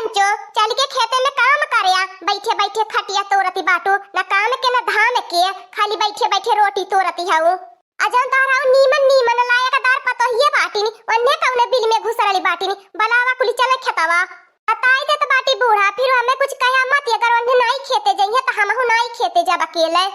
पंचो चल के खेते में काम करया, बैठे बैठे खटिया तोड़ती बाटू, न काम के न धाम के, खाली बैठे बैठे रोटी तोड़ती हूँ। अजन तोहरा नीमन नीमन लायकदार पतोहिए बाटीनी, वन्ने कौने बिल में घुसरली बाटीनी, बलावा कुली चले खेतवा। बताई दे तो बाटी बूढ़ा, फिर हमें कुछ कहा मत, अगर वन्ने नहीं खेते जाइए तो हमहु नहीं खेते जब अकेले।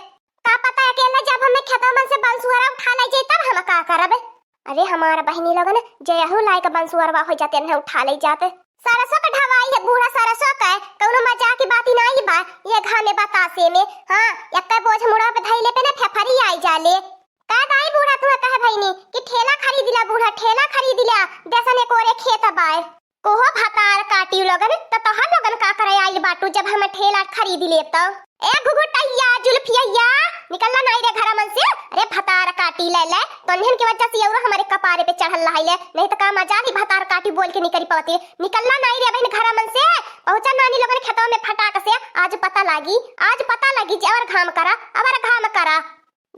का पता अकेले जब हमें खेतवा में से बंसुआरा उठा ले जाए तब हम का करब। अरे हमारा बहनी लोगन जयहु लायक बंसुआरवा हो जाते न उठा ले जाते। सरसों का ढवाई है बूढ़ा, सरसों का कौनो मजाक की बात ही नहीं बा, ये घा में बतासे में। हां एक बोझ मुड़ा पे धइले पे ना फेफरी आई जाले। का दाई बूढ़ा तू कहे भईनी कि ठेला खरीदिला बूढ़ा, ठेला खरीदिला देसन एक ओरे खेत बाय कोहो भातार काटी लोगन त तोहर लोगन का करे आई बाटू जब हम ठेला खरीद ले त। ए गुगुटैया जुल्फिया निकलना नहीं रे घर मन से। अरे भातार काटी ले ले तोहन की वजह से और हमारे कपारे पे चढ़ल रहिले, नहीं तो का मजा ही भातार काटी बोल के निकली पवती। निकलना नहीं रे बहन घर मन से। पहुंचा नानी लोगन खेतों में फटाक से, आज पता लगी जे और घाम करा अबर घाम करा,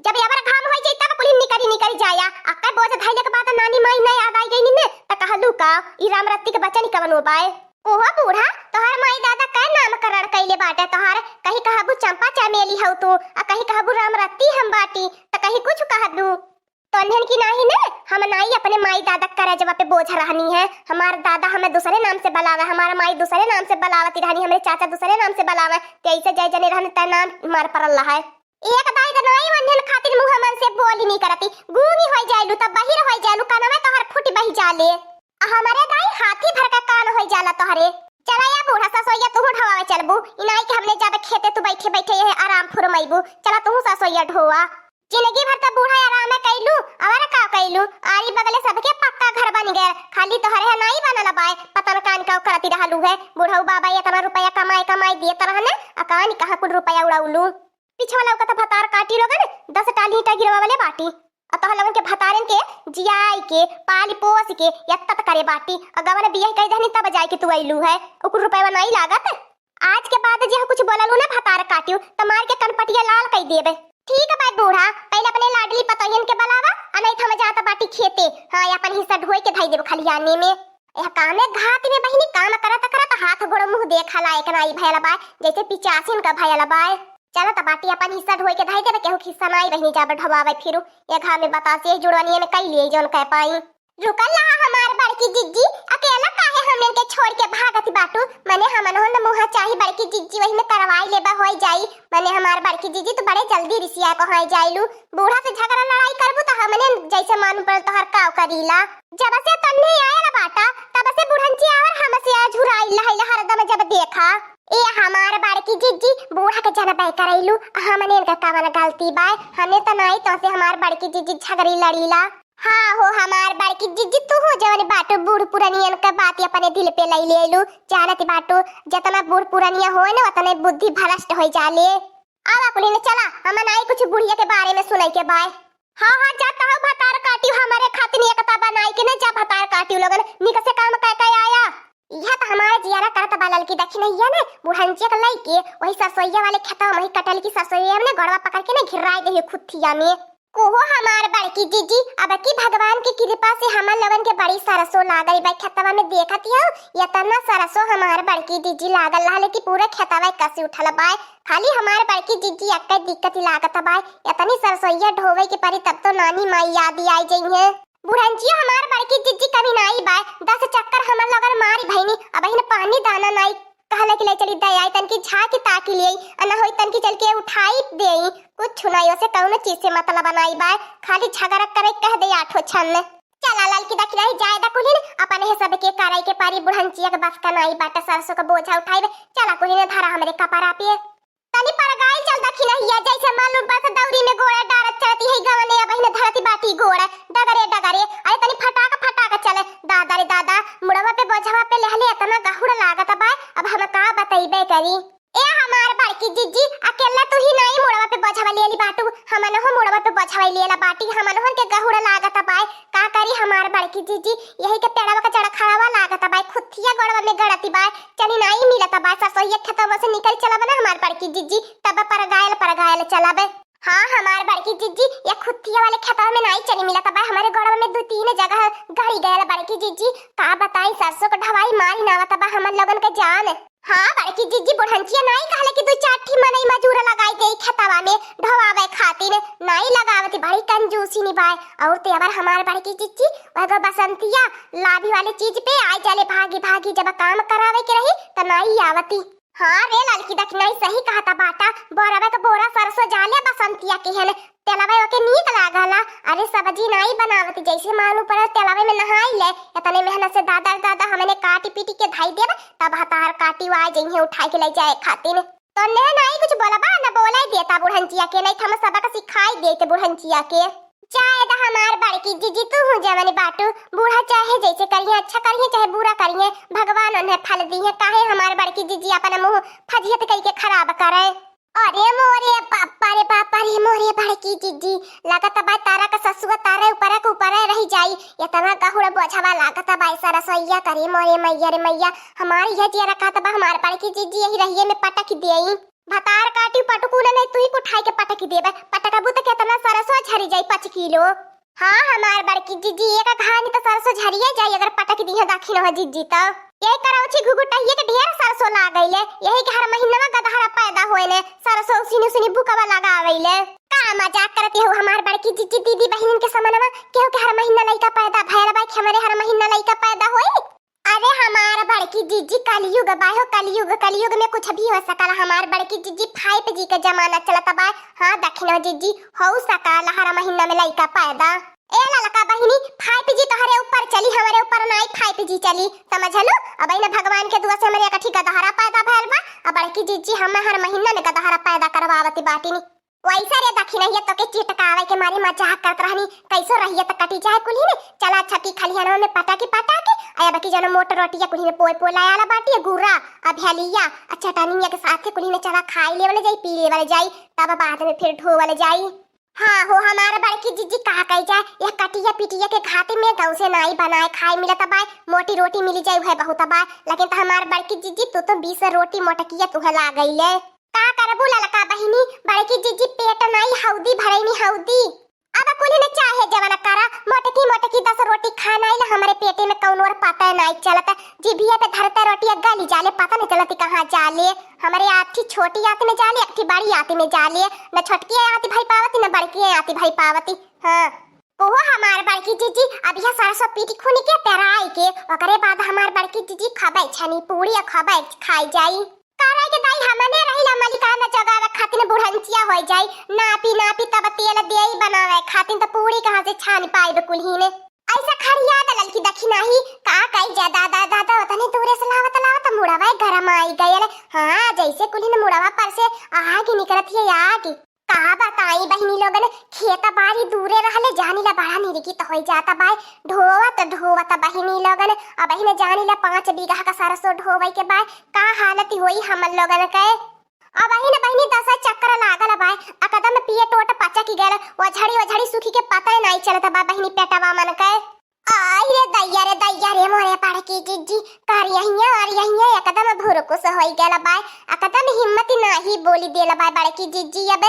जब अबर घाम होई जाई तब पुलिन निकरी जाया। अक्का बोझ धइले के बाद नानी माई नहीं याद आई गई ने त कहलू का ई रामरत्ती के बच्चा निकवन हो पाए। ओहो बूढ़ा तोहर माई दादा का नामकरण कइले बाटे, तोहर कहीं कहबू चंपा चमेली हौ तू, आ कहीं कहबू रामरत्ती हम बाटी, त कहीं कुछ कहदू तोहन की नहीं ने। हम नहीं अपने माई दादा करे जब पे बोझ रहनी है। हमार दादा हमें दूसरे नाम से बुलावे, हमारा माई दूसरे नाम से बुलावती रहनी, हमारे चाचा दूसरे नाम से बुलावे, कैसे जय जने रहने त नाम मार परल है। एक दाई द नहीं वंधन खातिर मुंह मन से बोली नहीं करती, गूंगी होई जाइलू तब बहिर होई जालू, कानवा तोहर फुट बही जाले। हमारे दाई हाथी भर का कान होई जाला तोहरे। चला या बूढ़ा ससोइया तू ढवावे चलबू, इनाई के हमने जाबे खेते तू बैठे बैठे ये आराम फुरमैबू। चला तू ससोइया ढोवा, जिंदगी भर त बूढ़ा आराम कैलू और का कैलू, आरी बगले सबके पक्का घर बन गए, खाली तोहरे है नहीं बनल बाय पतन कान का करती रहलू है। बूढ़ऊ बाबा इतना रुपया कमाई दिए तरहने अकान कहां कुल रुपया उड़ाउलू। पिछवा लौका त भतार काटी लोगन 10 टाली ईटा गिरवा वाले बाटी, अतः लोगन के भतारन के जियाई के पाली पोस के यत्त करे बाटी, अगवन बियाह कई दहनी तब जाय के तू आइलू है, ओकुर रुपया नहीं लागत। आज के बाद जे कुछ बोललू ना भतार काटियो त मार के कनपटिया लाल कई देबे। ठीक है भाई बूढ़ा, पहले अपने लाडली पतोहिन के बुलावा, आ नहीं थम जाता बाटी खेते। हां अपन हिस्सा ढोई के धई देब खाली आने में। यह काम में घात में बहिनी काम करत हाथ गोड़ मुंह देखा लायक नाई भयला बाय, जैसे पिचासिन का भयला बाय। चला त बाटी अपन हिस्सा ढोई के धई देबे, केहू हिस्सा नहीं बहिनी जाबे ढवावे फिरू। ये घा में बतासे जुड़वानी में कई लिए जोन कह पाई। रुकल ला हमार बड़की जिज्जी अकेला काहे हमन के छोड़ के भागत बाटू, मने हमन हो न मुहा चाही बड़की जिज्जी वही में करवाई लेबा होई जाई। मने हमार बड़की जिज्जी तो बड़े जल्दी रिसिया को हाई जाइलू, बूढ़ा से झगड़ा लड़ाई करबू त हमने जैसे मानू पड़ तोहर काव करीला। जब से तन्ने आया बाटा तब से बुढ़ंची आवर हमसे आज झुराई लहई हरदम जब देखा। ए हमार बड़की जिज्जी बूढ़ा के जन बाय करैलू, हमने इनका कावन गलती बाय, हने त नहीं तो से हमार बड़की जिज्जी झगड़ी लड़ीला। हाँ हो हमार बड़की जिज्जी तू हो जवन बाटू बूढ़ पुरानियन का बात अपने दिल पे लई लेलू, जानती बाटू जतना बूढ़ पुरानिया होए न उतने बुद्धि भ्रष्ट हो जाले। आवा कुली ने चला हम नहीं कुछ बुढ़िया के बारे में सुनाई के बाय। हां जाता हूं भतार काटी हमारे खातिर एक कता बनाई के न जा भतार काटी लोगन निक से काम कह आया। यह तो हमारे जियारा करत बालल की देखी नहीं है ना बुढ़ंचे का लई के वही सरसोईया वाले खेता में कटल की सरसोईया में गड़वा पकड़ के न घिराई दे खुथिया में। कोहो हमार बड़की जीजी अब की भगवान की कृपा से हमन लोगन के बड़ी सरसों लागल बा खेतवा में देखत हो, इतना सरसों हमार बड़की जीजी लागल रहले कि पूरा खेतवा कसी उठल बा। खाली हमार बड़की जीजी अक्का दिक्कत लागत बा, इतनी सरसोईया ढोवे के परी तब तो नानी माई याद आई जई है। बुढ़ंची हमार बड़की जीजी कभी नहीं बा 10 चक्कर हमन लोगन मारी भईनी, अब इन पानी दाना नहीं कहले कि ले चली दयाई तन की झाकी ताकी ले अना होई तन की चल के उठाई देई, कुछ छुनाइयो से कौनो चीज से मतलब बनाई बा, खाली झगड़ा करे कह दे आठो छन। चला लाल की दखिला जाय दा कुलीन अपन हे सब के कराई के पारी बुढ़ंचिया के बस का नहीं बाटा सरसों का बोझा उठाई। चला कुलीन धारा हमरे कपारा पे तनी पर गाय चल दखिला हिया जैसे मालूम बस दौरी में गोड़ा डारत चलती है गवने अब हिने धरती बाटी गोड़ा डगरे अरे तनी फटाका चले दादा रे दादा मुड़वा पे बोझवा पे लहले इतना गहुड़ लागत बा, अब हम का बताइबे करी। ए हमार बड़की जिज्जी अकेला तू ही नहीं मुड़वा पे बोझवा लेली बाटू, हमन हो मुड़वा पे बोझवा लेला बाटी, हमन हो के गहुड़ लागत बा का करी। हमार बड़की जिज्जी यही के पेड़वा का जड़ खड़ावा लागत बा, खुथिया गड़वा में गड़ती बा, चली नहीं मिलत बा, सरसोईया खेतवा से निकल चला बना हमार बड़की जिज्जी तब पर गायल चलाबे। हाँ हमार बड़की जीजी ये खुतिया वाले खेतवा में नहीं चली मिला तब हमारे गड़वा में 2-3 जगह गड़ी गया बड़की जीजी का बताई सरसों को ढवाई मारी ना तब हमर लगन के जान। हाँ बड़की जीजी बुढ़ंचिया नहीं कहले कि 2-4 ठी मनई मजूर लगाई दे खेतवा में ढवावे खातिर नहीं लगावती बड़ी कंजूसी निभाए और तेवर हमार बड़की जीजी वह बसंतिया लाभी वाले चीज पे आ जाले भागी भागी जब काम करावे के रही त नहीं आवती। हाँ रे लड़की दख नहीं सही कहा था बाटा बोरावे का बोरा सरसों जाले बसंतिया के हन तेलावे ओके नीक लागला। अरे सब्जी नहीं बनावती जैसे मालूम पड़ा तेलावे में नहाई ले इतने मेहनत से दादा दादा हमने काटी पीटी के धाई देब तब हतार काटी आ जइहे उठा के ले जाए खातिर तो ने नहीं कुछ बोला बा ना बोला ही देता बुढ़ंचिया के नहीं हम सबक सिखाई देते बुढ़ंचिया के चाहे दा हमार बड़की जीजी तू हो जवानी बाटू बूढ़ा चाहे जैसे करिए अच्छा करिए चाहे बुरा करिए भगवान उन्हें फल दी है काहे हमार बड़की जीजी अपना मुंह फजियत करके खराब करे। अरे मोरे पापा रे मोरे बड़की जीजी लागत बा तारा का ससुआ तारे ऊपर रह जाई इतना गहुड़ बोझवा लागत बा ऐसा रसोईया करे मोरे मैया रे मैया हमारी यह जिया रखा तब हमार बड़की जीजी यही रहिए में पटक देई भतार काटी पटकू नहीं तू ही उठाई के पटक देबे पटकबू तो कितना सरसों झरी जाई 5 किलो। हाँ हमार बड़की जीजी एक घानी तो सरसों झरिए जाई अगर पटक दी है दाखिन हो जीजी तो यही करौची घुघुटाइए के ढेर सरसों लागइले यही के हर महीना में गदहरा पैदा होएले सरसों उसीनी बुकवा लगावइले का मजाक करती हो हमार बड़की जीजी दीदी बहन के समानवा केहू के हर महीना लइका पैदा भयल बा हमारे हर महीना लइका पैदा होई। अरे हमार बड़की जीजी कलयुग बाहो कलयुग में कुछ भी हो सकला हमार बड़की जीजी 5G का जमाना चलता बा। हाँ दखिनो जीजी हो सकला हर महीना में लइका पैदा ए ललका बहिनी 5G तो हरे ऊपर चली हमारे ऊपर नहीं 5G चली समझलू अब इन भगवान के दुआ से हमारे एक ठीक गदहरा पैदा भइल बा अब बड़की जीजी हम हर महीना में गदहरा पैदा करवावती बाटीनी वैसा रे दखिना ये तो के चिटकावे के मारी मजाक करत रहनी कैसो रहिए त कटी जाए कुली ने चला छपी खलिहनवा में पटा के आया बाकी जन मोटर रोटिया कुली ने पोय लायाला बाटी गुर्रा अभलिया अच्छा टनिया के साथे कुली ने चला खाई ले वाले जाई पी ले वाले जाई तब बाद में फिर ढो वाले जाई। हाँ हो हमारा बड़की जीजी कहा कही जाए ये कटिया पिटिया के घाटे में गाँव से नाई बनाए खाए मिला तब मोटी रोटी मिली जाए वह बहुत तब लेकिन तो हमार बड़की जीजी तू तो 20 रोटी मोटकिया तुह ला गई ले का करबू ललका बहिनी बड़की जीजी पेट नहीं हौदी भरैनी हौदी अब कुली ने चाहे जवाना करा मोटकी 10 रोटी खाना ही हमारे पेटे में कौन और पता नहीं चलता जीभिया पे धरते रोटियां गली जाले पता नहीं चलती कहाँ जाले हमारे आती छोटी आती में जाले एक बड़ी आती में जाले न छोटकी आती भाई पावती न बड़की आती भाई पावती। हाँ ओहो हमार बड़की जीजी अब यह सरसों पीटी खूनी के पेराई के ओकरे बाद हमार बड़की जीजी खबै छनी पूरी खबै खाई जाई कारा के दाई हमने रहिला मलिकाना जगावे खातिर बुढ़ंचिया हो जाई नापी तब तेल देई बनावे खातिर त पूरी कहां से छान पाइबे कुल्ही ने ऐसा खरिया दलल की दखी नहीं का कई जा दादा तने दूरे से लावत मुड़ावा गरम आई गयल। हां जैसे कुल्ही ने मुड़ावा पर से आग निकलत है आग का बताई बहिनी लोगन खेता बारी दूरे रहले जानीला बड़ा निरगित हो जाता बाय ढोवत बहिनी लोगन अब बहिने जानीला 5 बीघा का सरसों ढोवई के बाय का हालत होई हमन लोगन के अब बहिनी 10 चक्कर लागल बाय अकदम पिए टोट पचा की गेल ओझड़ी सुखी के पता नहीं चलता बा बहिनी पेटवा मन के आई रे दैया रे मोरे पड़की जीजी करियहिया एकदम भुरकुस होई गेल बाय एकदम हिम्मत नाही बोली देल बाय बड़की जीजी अब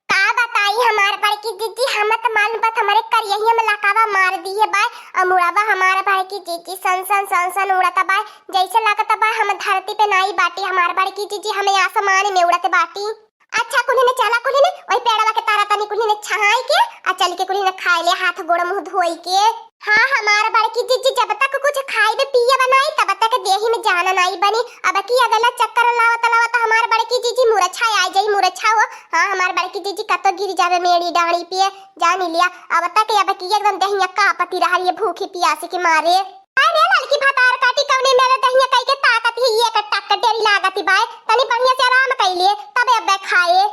का बताई हमार बड़की जीजी हम त मालूम बात हमारे करियहिया में लकावा मार दिए बाय अमुड़ावा हमार बड़की जीजी सन उड़ता बाय जैसे लागत बा हम धरती पे नहीं बाटी हमार बड़की जीजी हमें आसमान में उड़ते बाटी। अच्छा कुली ने चला कुली ने ओई पेड़वा के तारा तनी कुली ने छहाई के आ चल के कुली ने खाई ले हाथ गोड़ मुंह धोई के। हाँ हमार बड़की जीजी जब तक कुछ खाई पिए बनाई तब तक देही में जाना नहीं बनी अब की अगला चक्कर लावत हमार बड़की जीजी मुरछा आ जाई मुरछा हो। हाँ हमार बड़की जीजी कतो गिर जावे मेरी डाणी पे जान लिया अब तक अब की एकदम दहिया कापती रही है भूखी प्यासी के मारे। अरे लड़की भतार काटी कवने मेरे दहिया कई के ताकत ही ये टक डेरी लागती बाय तनी बढ़िया से आराम कइले तब अब खाए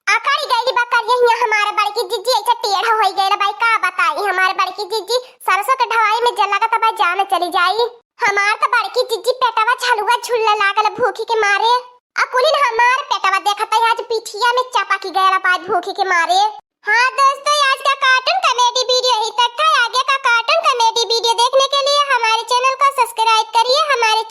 आकारी गईली बकर यही हमारे बड़की जीजी ऐसा टेढ़ा होई गइल बाय का बताई हमारे बड़की जीजी सरसों के ढवाई में जल लगत बा जान चली जाई हमार तो बड़की जीजी पेटवा झलुआ झुल्ला लागल भूखी के मारे अकुलिन हमार पेटवा देखत आज पीठिया में चपा की गया बा भूखी के मारे। हाँ दोस्तों आज का कार्टून कॉमेडी वीडियो ही तक था आगे का कार्टून कॉमेडी वीडियो देखने के लिए हमारे चैनल को सब्सक्राइब करिए हमारे